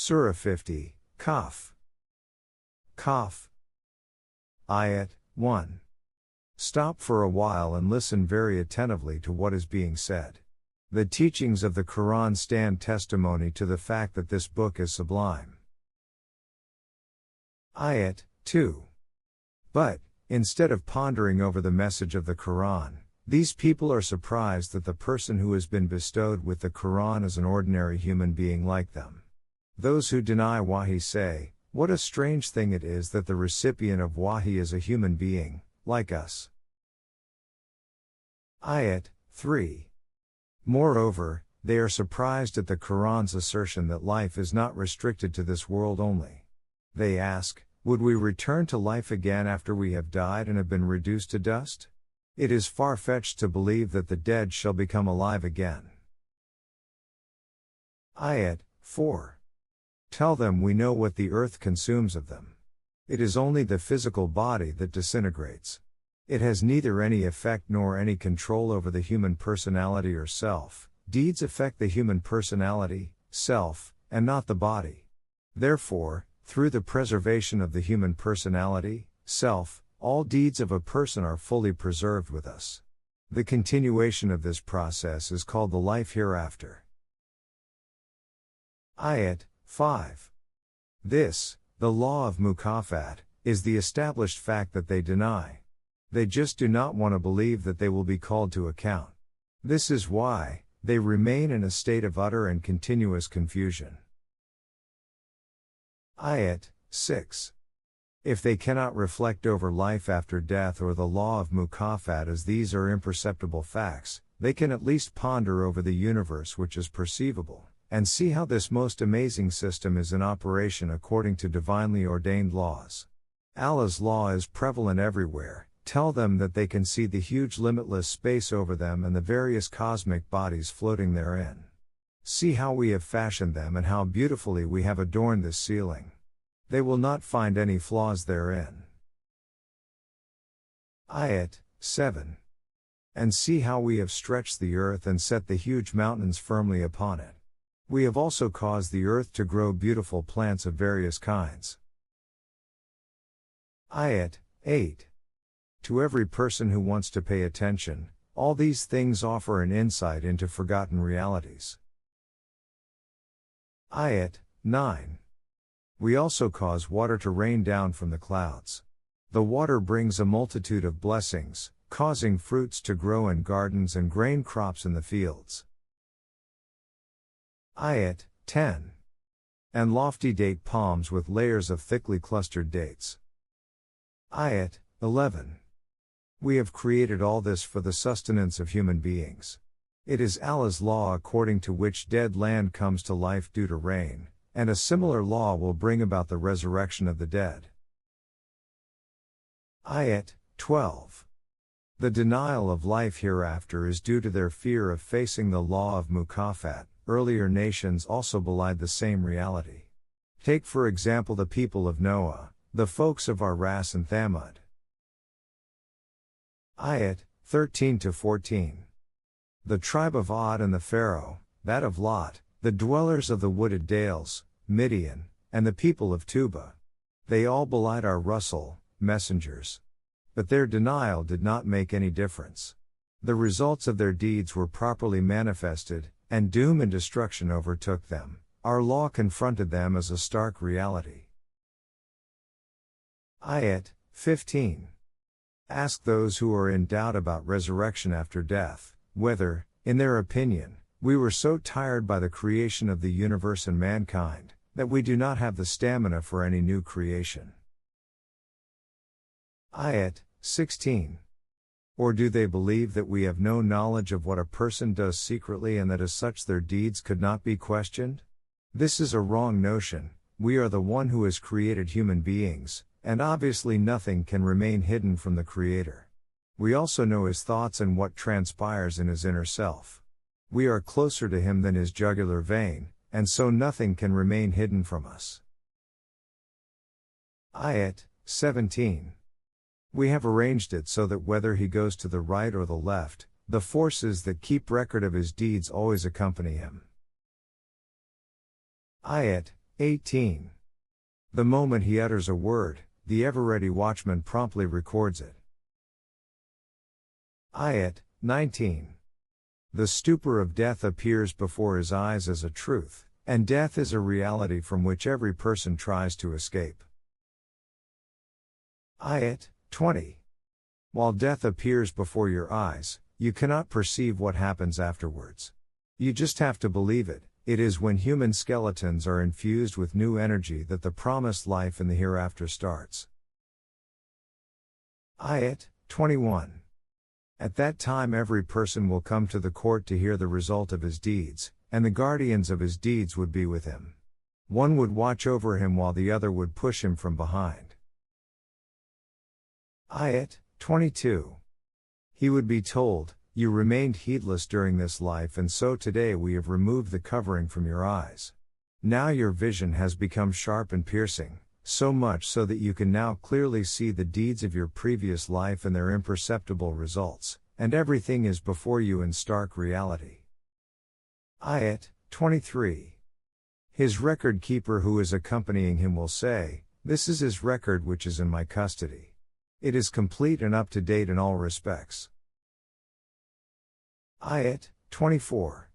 Surah 50, Qaaf. Qaaf. Ayat 1. Stop for a while and listen very attentively to what is being said. The teachings of the Quran stand testimony to the fact that this book is sublime. Ayat 2. But, instead of pondering over the message of the Quran, these people are surprised that the person who has been bestowed with the Quran is an ordinary human being like them. Those who deny wahi say, "What a strange thing it is that the recipient of wahi is a human being, like us." Ayat 3. Moreover, they are surprised at the Quran's assertion that life is not restricted to this world only. They ask, would we return to life again after we have died and have been reduced to dust? It is far-fetched to believe that the dead shall become alive again. Ayat 4. Tell them we know what the earth consumes of them. It is only the physical body that disintegrates. It has neither any effect nor any control over the human personality or self. Deeds affect the human personality, self, and not the body. Therefore, through the preservation of the human personality, self, all deeds of a person are fully preserved with us. The continuation of this process is called the life hereafter. Ayat 5. This, the law of mukafat, is the established fact that they deny. They just do not want to believe that they will be called to account. This is why they remain in a state of utter and continuous confusion. Ayat 6. If they cannot reflect over life after death or the law of mukafat, as these are imperceptible facts, they can at least ponder over the universe which is perceivable, and see how this most amazing system is in operation according to divinely ordained laws. Allah's law is prevalent everywhere. Tell them that they can see the huge limitless space over them and the various cosmic bodies floating therein. See how we have fashioned them and how beautifully we have adorned this ceiling. They will not find any flaws therein. Ayat 7. And see how we have stretched the earth and set the huge mountains firmly upon it. We have also caused the earth to grow beautiful plants of various kinds. Ayat 8. To every person who wants to pay attention, all these things offer an insight into forgotten realities. Ayat 9. We also cause water to rain down from the clouds. The water brings a multitude of blessings, causing fruits to grow in gardens and grain crops in the fields. Ayat 10. And lofty date palms with layers of thickly clustered dates. Ayat 11. We have created all this for the sustenance of human beings. It is Allah's law according to which dead land comes to life due to rain, and a similar law will bring about the resurrection of the dead. Ayat 12. The denial of life hereafter is due to their fear of facing the law of mukafat. Earlier nations also belied the same reality. Take for example the people of Noah, the folks of Aras and Thamud. Ayat 13-14. The tribe of Ad and the Pharaoh, that of Lot, the dwellers of the wooded dales, Midian, and the people of Tuba. They all belied our Rusul, messengers. But their denial did not make any difference. The results of their deeds were properly manifested, and doom and destruction overtook them. Our law confronted them as a stark reality. Ayat 15. Ask those who are in doubt about resurrection after death, whether, in their opinion, we were so tired by the creation of the universe and mankind, that we do not have the stamina for any new creation. Ayat 16. Or do they believe that we have no knowledge of what a person does secretly and that as such their deeds could not be questioned? This is a wrong notion. We are the one who has created human beings, and obviously nothing can remain hidden from the Creator. We also know his thoughts and what transpires in his inner self. We are closer to him than his jugular vein, and so nothing can remain hidden from us. Ayat 17. We have arranged it so that whether he goes to the right or the left, the forces that keep record of his deeds always accompany him. Ayat 18. The moment he utters a word, the ever-ready watchman promptly records it. Ayat 19. The stupor of death appears before his eyes as a truth, and death is a reality from which every person tries to escape. Ayat 20. While death appears before your eyes, you cannot perceive what happens afterwards. You just have to believe it. It is when human skeletons are infused with new energy that the promised life in the hereafter starts. Ayat 21. At that time every person will come to the court to hear the result of his deeds, and the guardians of his deeds would be with him. One would watch over him while the other would push him from behind. Ayat 22. He would be told, you remained heedless during this life and so today we have removed the covering from your eyes. Now your vision has become sharp and piercing, so much so that you can now clearly see the deeds of your previous life and their imperceptible results, and everything is before you in stark reality. Ayat 23. His record keeper who is accompanying him will say, this is his record which is in my custody. It is complete and up to date in all respects. Ayat 24.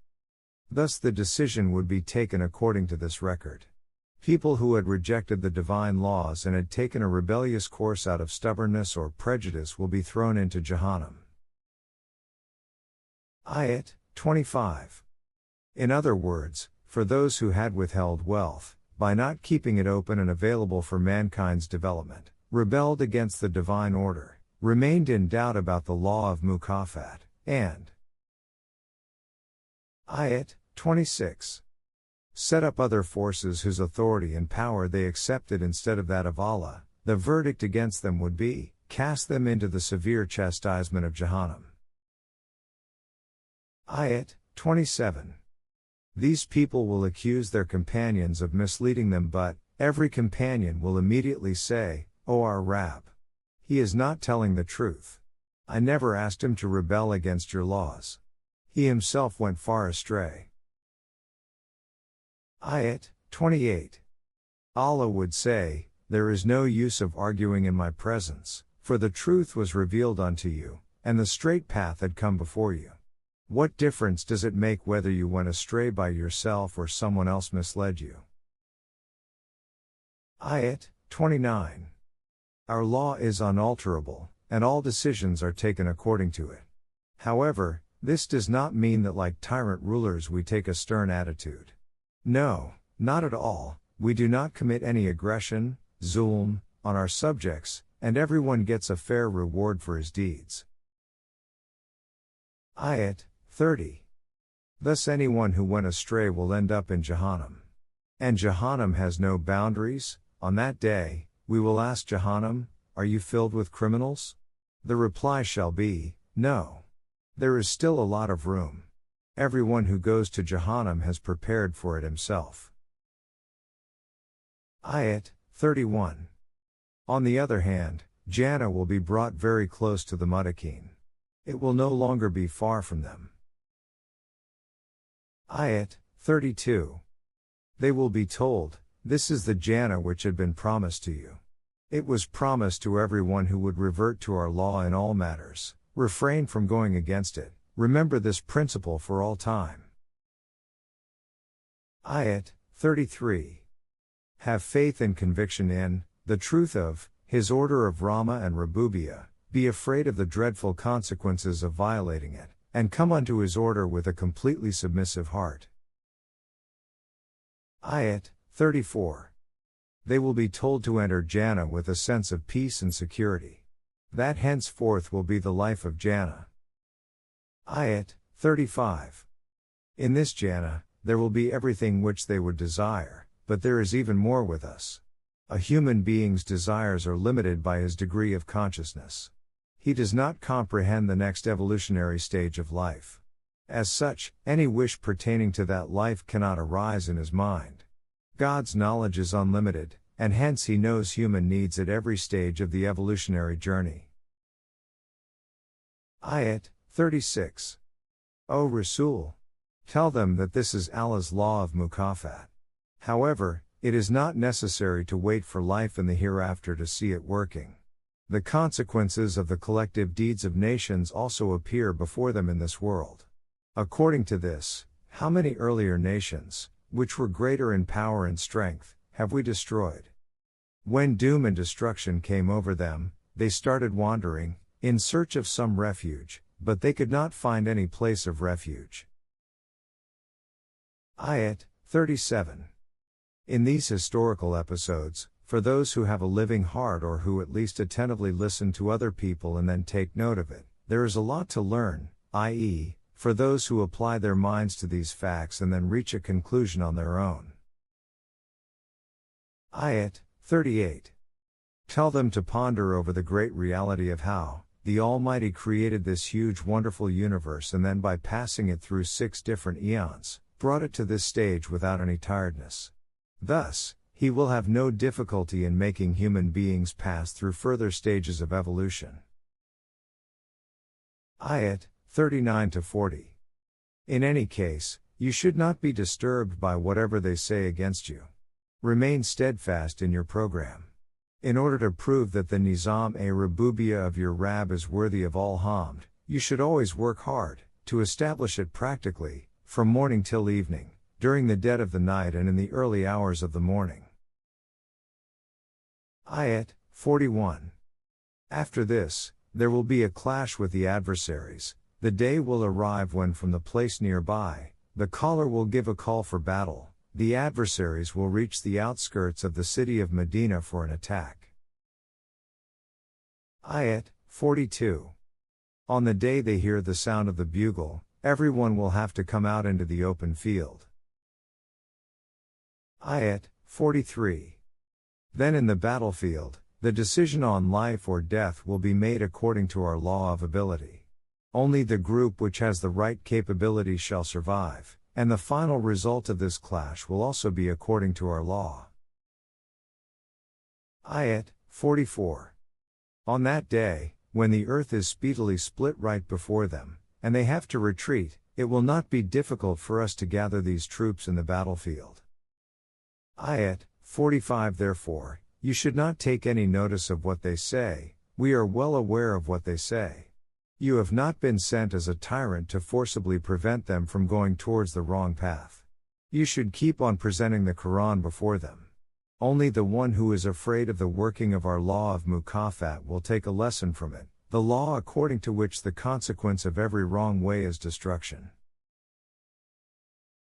Thus the decision would be taken according to this record. People who had rejected the divine laws and had taken a rebellious course out of stubbornness or prejudice will be thrown into Jahannam. Ayat 25. In other words, for those who had withheld wealth, by not keeping it open and available for mankind's development, rebelled against the divine order, remained in doubt about the law of mukafat, and Ayat 26. Set up other forces whose authority and power they accepted instead of that of Allah, the verdict against them would be, cast them into the severe chastisement of Jahannam. Ayat 27. These people will accuse their companions of misleading them but, every companion will immediately say, O our Rabb! He is not telling the truth. I never asked him to rebel against your laws. He himself went far astray. Ayat 28. Allah would say, there is no use of arguing in my presence, for the truth was revealed unto you, and the straight path had come before you. What difference does it make whether you went astray by yourself or someone else misled you? Ayat 29. Our law is unalterable, and all decisions are taken according to it. However, this does not mean that like tyrant rulers we take a stern attitude. No, not at all, we do not commit any aggression, zulm, on our subjects, and everyone gets a fair reward for his deeds. Ayat 30. Thus anyone who went astray will end up in Jahannam. And Jahannam has no boundaries. On that day, we will ask Jahannam, are you filled with criminals? The reply shall be, no. There is still a lot of room. Everyone who goes to Jahannam has prepared for it himself. Ayat 31. On the other hand, Jannah will be brought very close to the muttaqin. It will no longer be far from them. Ayat 32. They will be told, this is the Jannah which had been promised to you. It was promised to everyone who would revert to our law in all matters, refrain from going against it, remember this principle for all time. Ayat 33. Have faith and conviction in the truth of His order of Rahma and Rabubiyah, be afraid of the dreadful consequences of violating it, and come unto His order with a completely submissive heart. Ayat 34. They will be told to enter Jannah with a sense of peace and security. That henceforth will be the life of Jannah. Ayat 35. In this Jannah, there will be everything which they would desire, but there is even more with us. A human being's desires are limited by his degree of consciousness. He does not comprehend the next evolutionary stage of life. As such, any wish pertaining to that life cannot arise in his mind. God's knowledge is unlimited, and hence He knows human needs at every stage of the evolutionary journey. Ayat 36. O Rasul! Tell them that this is Allah's law of mukafat. However, it is not necessary to wait for life in the hereafter to see it working. The consequences of the collective deeds of nations also appear before them in this world. According to this, how many earlier nations, which were greater in power and strength, have we destroyed? When doom and destruction came over them, they started wandering, in search of some refuge, but they could not find any place of refuge. Ayat 37. In these historical episodes, for those who have a living heart or who at least attentively listen to other people and then take note of it, there is a lot to learn, i.e., for those who apply their minds to these facts and then reach a conclusion on their own. Ayat 38. Tell them to ponder over the great reality of how the Almighty created this huge wonderful universe and then by passing it through 6 different eons, brought it to this stage without any tiredness. Thus, He will have no difficulty in making human beings pass through further stages of evolution. Ayat 39-40. In any case, you should not be disturbed by whatever they say against you. Remain steadfast in your program. In order to prove that the Nizam-e-Rububiyyah of your Rabb is worthy of all hamd, you should always work hard to establish it practically, from morning till evening, during the dead of the night and in the early hours of the morning. Ayat 41. After this, there will be a clash with the adversaries. The day will arrive when from the place nearby, the caller will give a call for battle. The adversaries will reach the outskirts of the city of Medina for an attack. Ayat 42. On the day they hear the sound of the bugle, everyone will have to come out into the open field. Ayat 43. Then in the battlefield, the decision on life or death will be made according to our law of ability. Only the group which has the right capability shall survive, and the final result of this clash will also be according to our law. Ayat 44. On that day, when the earth is speedily split right before them, and they have to retreat, it will not be difficult for us to gather these troops in the battlefield. Ayat 45. Therefore, you should not take any notice of what they say, we are well aware of what they say. You have not been sent as a tyrant to forcibly prevent them from going towards the wrong path. You should keep on presenting the Qur'an before them. Only the one who is afraid of the working of our law of mukafat will take a lesson from it, the law according to which the consequence of every wrong way is destruction.